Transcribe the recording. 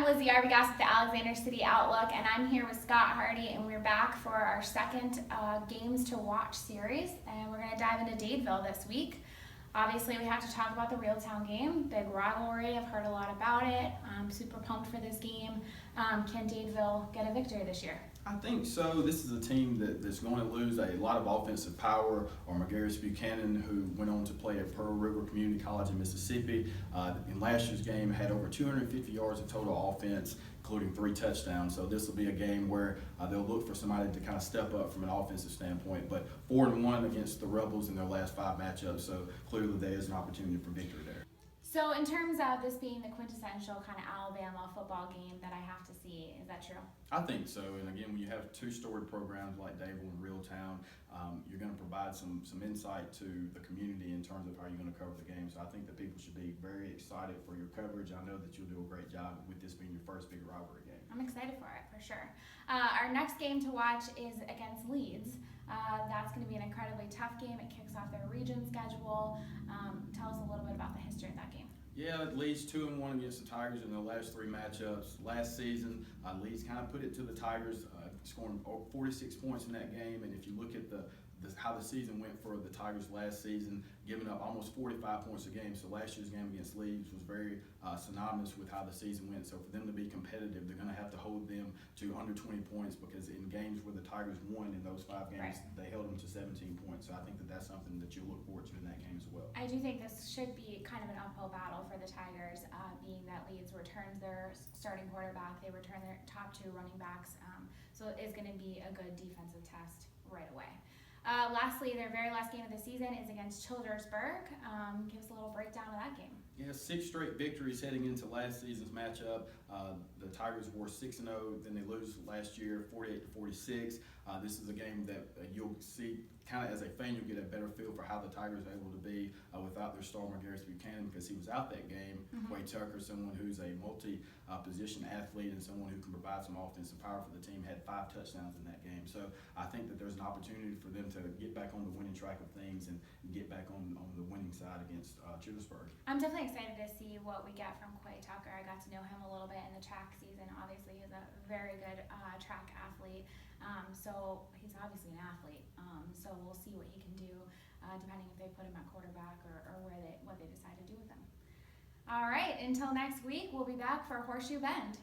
Lizzie Arbigas with the Alexander City Outlook, and I'm here with Scott Hardy, and we're back for our second Games to Watch series, and we're going to dive into Dadeville this week. Obviously, we have to talk about the Reeltown game. Big rivalry. I've heard a lot about it. I'm super pumped for this game. Can Dadeville get a victory this year? I think so. This is a team that's going to lose a lot of offensive power. Or McGarris Buchanan, who went on to play at Pearl River Community College in Mississippi, in last year's game had over 250 yards of total offense, including 3 touchdowns. So this will be a game where they'll look for somebody to kind of step up from an offensive standpoint. But 4-1 against the Rebels in their last 5 matchups, so clearly there is an opportunity for victory there. So in terms of this being the quintessential kind of Alabama football game that I have to see, is that true? I think so. And again, when you have 2 storied programs like Dadeville and Reeltown, you're going to provide some insight to the community in terms of how you're going to cover the game. So I think that people should be very excited for your coverage. I know that you'll do a great job with this being your first big rivalry game. I'm excited for it, for sure. Our next game to watch is against Leeds. That's going to be an incredibly tough game. It kicks off their region schedule. Tell us a little bit about the history of that game. Yeah, Leeds 2-1 against the Tigers in their last 3 matchups. Last season, Leeds kind of put it to the Tigers, scoring 46 points in that game. And if you look at how the season went for the Tigers last season, giving up almost 45 points a game. So last year's game against Leeds was very synonymous with how the season went. So for them to be competitive, they're going to have to hold them to under 20 points, because in games where the Tigers won in those 5 games, they held them to 17 points. So I think that that's something that you'll look forward to in that game as well. I do think this should be kind of an uphill battle for the Tigers, being that Leeds returns their starting quarterback, they return their top 2 running backs. So it is going to be a good defensive test right away. Lastly, their very last game of the season is against Childersburg. Give us a little breakdown of that game. Yeah, 6 straight victories heading into last season's matchup. The Tigers were 6-0, then they lose last year 48-46. This is a game that you'll see kind of as a fan, you'll get a better feel for how the Tigers are able to be without their star McGarris Buchanan, because he was out that game. Wade Tucker, someone who's a multi-position athlete and someone who can provide some offensive power for the team, had 5 touchdowns in that game. So I think that there's an opportunity for them to get back on the winning track of things and get back on the winning side against Childersburg. I'm definitely excited to see what we get from Quay Tucker. I got to know him a little bit in the track season. Obviously, he's a very good track athlete. So he's obviously an athlete. So we'll see what he can do, depending if they put him at quarterback or what they decide to do with him. All right, until next week, we'll be back for Horseshoe Bend.